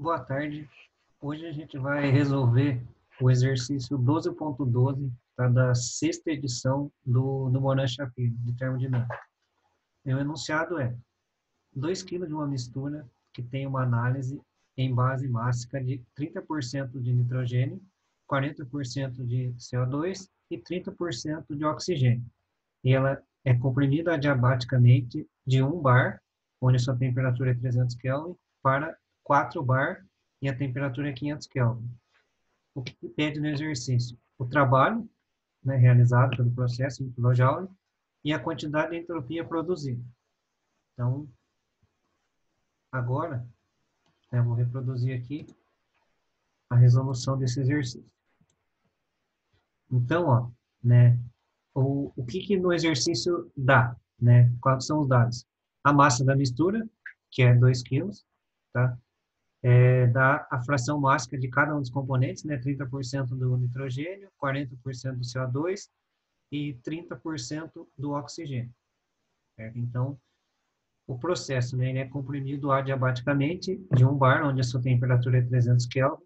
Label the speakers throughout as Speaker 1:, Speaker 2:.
Speaker 1: Boa tarde. Hoje a gente vai resolver o exercício 12.12, tá, da sexta edição do Moran-Shapiro, de termodinâmica. O enunciado é 2 kg de uma mistura que tem uma análise em base mássica de 30% de nitrogênio, 40% de CO2 e 30% de oxigênio. E ela é comprimida adiabaticamente de 1 bar, onde a sua temperatura é 300 Kelvin, para 4 bar e a temperatura é 500 Kelvin. O que pede no exercício? O trabalho, né, realizado pelo processo em kJ e a quantidade de entropia produzida. Então, agora, eu vou reproduzir aqui a resolução desse exercício. Então, ó, né, o que no exercício dá, né? Quais são os dados? A massa da mistura, que é 2 kg, tá? Dá a fração mássica de cada um dos componentes, né? 30% do nitrogênio, 40% do CO2 e 30% do oxigênio, certo? Então, o processo, né, ele é comprimido adiabaticamente de 1 bar, onde a sua temperatura é 300 Kelvin,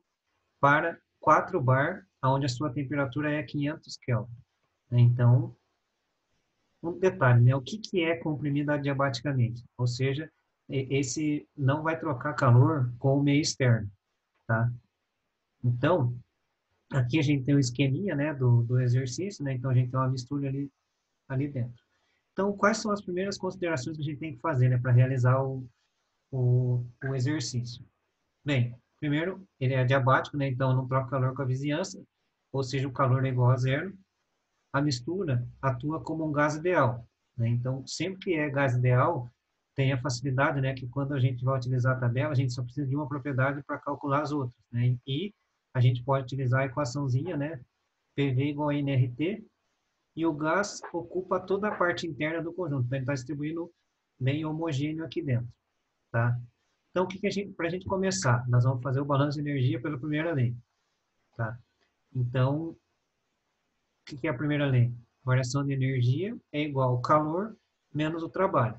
Speaker 1: para 4 bar, onde a sua temperatura é 500 Kelvin. Então, um detalhe, né? O que é comprimido adiabaticamente? Ou seja, esse não vai trocar calor com o meio externo, tá? Então, aqui a gente tem um esqueminha, né, do exercício, né? Então, a gente tem uma mistura ali dentro. Então, quais são as primeiras considerações que a gente tem que fazer, né, para realizar o exercício? Bem, primeiro, ele é adiabático, né? Então, não troca calor com a vizinhança, ou seja, o calor é igual a zero. A mistura atua como um gás ideal, né? Então, sempre que é gás ideal, tem a facilidade, né, que quando a gente vai utilizar a tabela, a gente só precisa de uma propriedade para calcular as outras, né? E a gente pode utilizar a equaçãozinha, né, PV igual a nRT, e o gás ocupa toda a parte interna do conjunto, então ele está distribuindo bem homogêneo aqui dentro, tá? Então, para a gente começar, nós vamos fazer o balanço de energia pela primeira lei, tá? Então, que é a primeira lei? Variação de energia é igual ao calor menos o trabalho.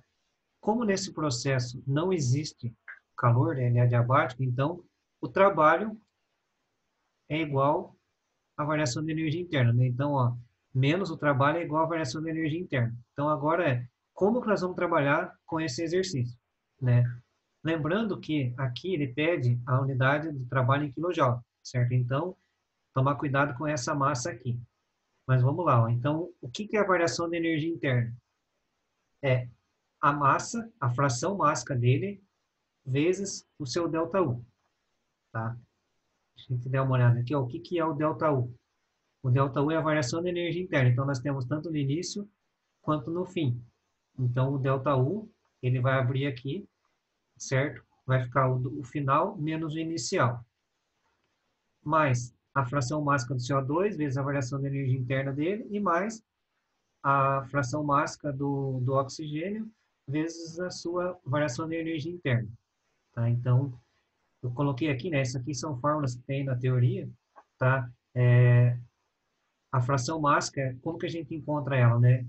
Speaker 1: Como nesse processo não existe calor, né, ele é adiabático, então o trabalho é igual à variação de energia interna, né? Então, ó, menos o trabalho é igual à variação de energia interna. Então, agora como que nós vamos trabalhar com esse exercício, né? Lembrando que aqui ele pede a unidade de trabalho em kJ, certo? Então, tomar cuidado com essa massa aqui. Mas vamos lá, ó. Então, o que é a variação de energia interna? É a massa, a fração mássica dele, vezes o seu ΔU, tá? Deixa a gente dar uma olhada aqui, ó. O que é o ΔU? O ΔU é a variação de energia interna. Então, nós temos tanto no início quanto no fim. Então, o ΔU, ele vai abrir aqui, certo? Vai ficar o final menos o inicial. Mais a fração mássica do CO2, vezes a variação de energia interna dele, e mais a fração mássica do oxigênio, vezes a sua variação de energia interna. Tá? Então, eu coloquei aqui, né? Isso aqui são fórmulas que tem na teoria, tá? A fração mássica, como que a gente encontra ela, né?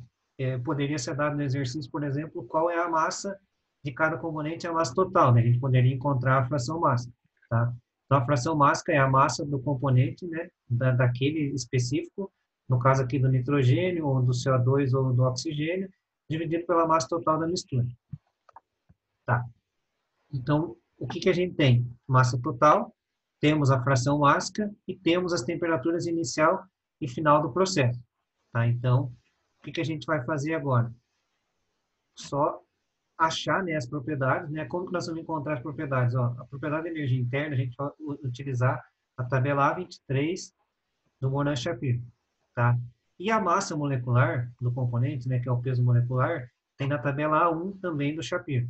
Speaker 1: Poderia ser dado no exercício, por exemplo, qual é a massa de cada componente, a massa total, né? A gente poderia encontrar a fração mássica, tá? Então, a fração mássica é a massa do componente, né? Daquele específico, no caso aqui do nitrogênio, ou do CO2, ou do oxigênio, dividido pela massa total da mistura. Tá. Então, o que a gente tem? Massa total, temos a fração mássica e temos as temperaturas inicial e final do processo. Tá? Então, o que a gente vai fazer agora? Só achar, né, as propriedades, né? Como que nós vamos encontrar as propriedades? Ó, a propriedade de energia interna, a gente vai utilizar a tabela A23 do Moran-Shapiro, tá? E a massa molecular do componente, né, que é o peso molecular, tem na tabela A1 também do Shapiro,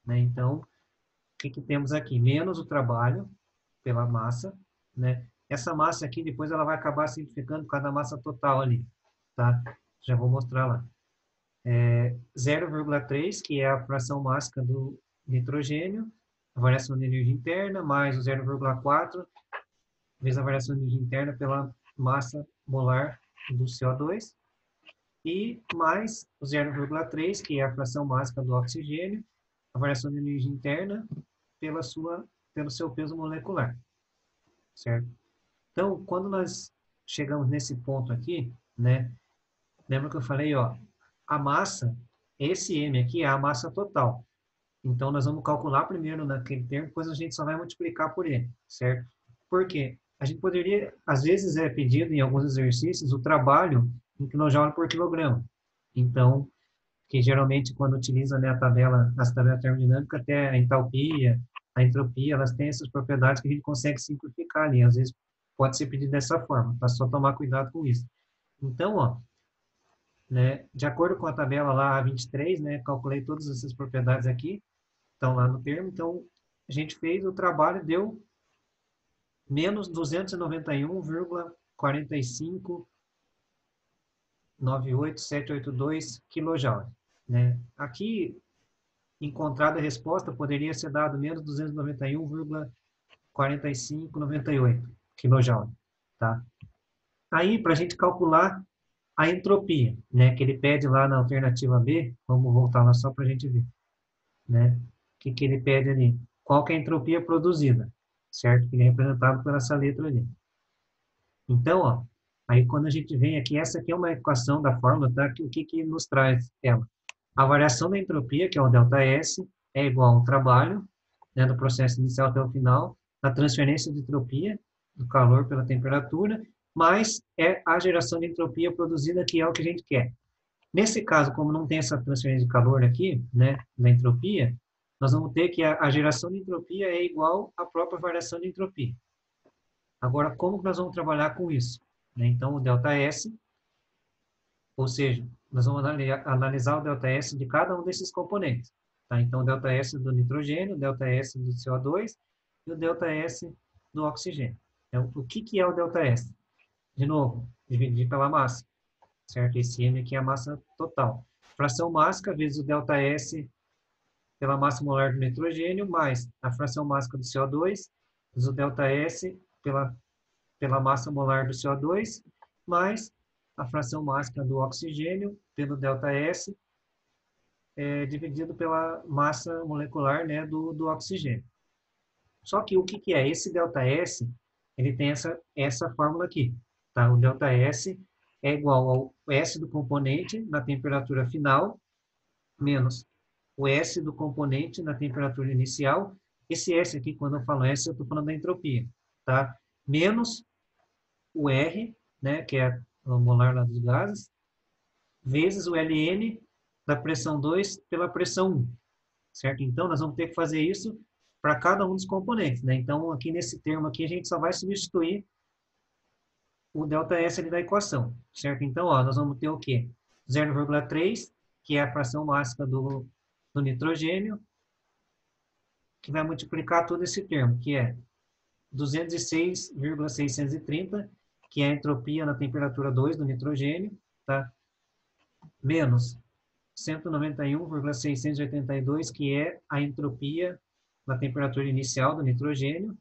Speaker 1: né? Então, o que temos aqui? Menos o trabalho pela massa, né? Essa massa aqui, depois ela vai acabar simplificando por causa da massa total ali, tá? Já vou mostrar lá. 0,3, que é a fração mássica do nitrogênio, a variação de energia interna, mais o 0,4, vezes a variação de energia interna pela massa molar do CO2, e mais o 0,3, que é a fração mássica do oxigênio, a variação de energia interna pela sua pelo seu peso molecular, certo? Então, quando nós chegamos nesse ponto aqui, né, lembra que eu falei, ó, a massa, esse M aqui é a massa total. Então, nós vamos calcular primeiro naquele termo, depois a gente só vai multiplicar por ele, certo? Por quê? A gente poderia, às vezes é pedido em alguns exercícios o trabalho em quilojoule por quilograma. Então, que geralmente quando utiliza, né, as tabelas termodinâmicas, até a entalpia, a entropia, elas têm essas propriedades que a gente consegue simplificar ali. Às vezes pode ser pedido dessa forma, tá? Só tomar cuidado com isso. Então, ó, né, de acordo com a tabela lá, a 23, né, calculei todas essas propriedades aqui, estão lá no termo, então a gente fez o trabalho, deu menos 291,4598782 kJ, né? Aqui, encontrada a resposta, poderia ser dado menos 291,4598 kJ, tá? Aí, para a gente calcular a entropia, né, que ele pede lá na alternativa B, vamos voltar lá só para a gente ver, né? O que ele pede ali? Qual que é a entropia produzida, certo? Que é representado por essa letra ali. Então, ó, aí quando a gente vem aqui, essa aqui é uma equação da fórmula, tá? O que nos traz ela? A variação da entropia, que é o ΔS, é igual ao trabalho, né, do processo inicial até o final, a transferência de entropia, do calor pela temperatura, mais é a geração de entropia produzida, que é o que a gente quer. Nesse caso, como não tem essa transferência de calor aqui, né, da entropia, nós vamos ter que a geração de entropia é igual à própria variação de entropia. Agora, como que nós vamos trabalhar com isso? Né? Então, o ΔS, ou seja, nós vamos analisar o ΔS de cada um desses componentes. Tá? Então, o ΔS do nitrogênio, o ΔS do CO2 e o ΔS do oxigênio. Então, o que é o ΔS? De novo, dividir pela massa, certo? Esse M aqui é a massa total. Fração mássica vezes o ΔS pela massa molar do nitrogênio, mais a fração mássica do CO2, vezes o ΔS pela massa molar do CO2, mais a fração mássica do oxigênio pelo ΔS, dividido pela massa molecular, né, do oxigênio. Só que o que é? Esse ΔS, ele tem essa fórmula aqui. Tá? O ΔS é igual ao S do componente na temperatura final, menos o S do componente na temperatura inicial. Esse S aqui, quando eu falo S, eu estou falando da entropia. Tá? Menos o R, né, que é o molar lá dos gases, vezes o Ln da pressão 2 pela pressão 1, certo? Então, nós vamos ter que fazer isso para cada um dos componentes, né? Então, aqui nesse termo aqui, a gente só vai substituir o ΔS ali da equação, certo? Então, ó, nós vamos ter o quê? 0,3, que é a fração mássica do nitrogênio, que vai multiplicar todo esse termo, que é 206,630, que é a entropia na temperatura 2 do nitrogênio, tá? Menos 191,682, que é a entropia na temperatura inicial do nitrogênio.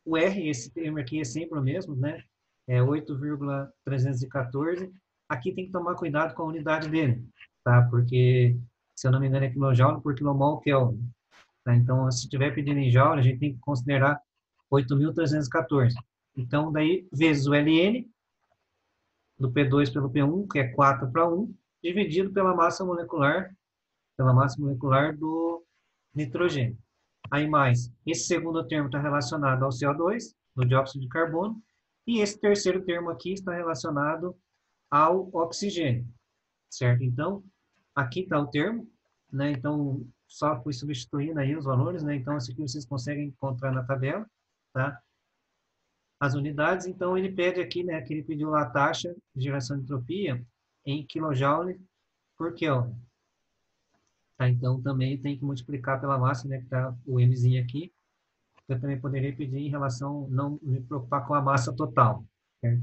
Speaker 1: O R, esse termo aqui é sempre o mesmo, né? É 8,314. Aqui tem que tomar cuidado com a unidade dele, tá? Porque, se eu não me engano, é quilojoule por quilomol Kelvin. Tá? Então, se estiver pedindo em joule, a gente tem que considerar 8.314. Então, daí, vezes o Ln, do P2 pelo P1, que é 4 para 1, dividido pela massa molecular do nitrogênio. Aí mais, esse segundo termo está relacionado ao CO2, do dióxido de carbono, e esse terceiro termo aqui está relacionado ao oxigênio, certo? Então, aqui está o termo, né? Então, só fui substituindo aí os valores, né? Então, isso aqui vocês conseguem encontrar na tabela, tá? As unidades, então ele pede aqui, né, que ele pediu lá a taxa de geração de entropia em quilojoule por Kelvin. Tá? Então também tem que multiplicar pela massa, né, que está o Mzinho aqui. Eu também poderia pedir em relação, não me preocupar com a massa total. Certo?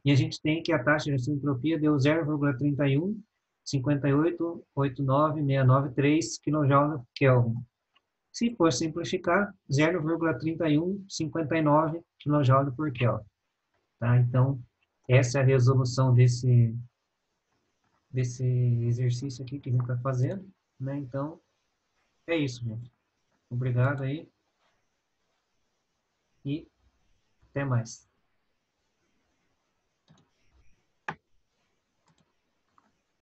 Speaker 1: E a gente tem que a taxa de geração de entropia deu 0,31 58,89693 kJ Kelvin. Se for simplificar, 0,3159 kJ por Kelvin. Tá? Então, essa é a resolução desse exercício aqui que a gente está fazendo. Né? Então, é isso, gente. Obrigado aí. e até mais.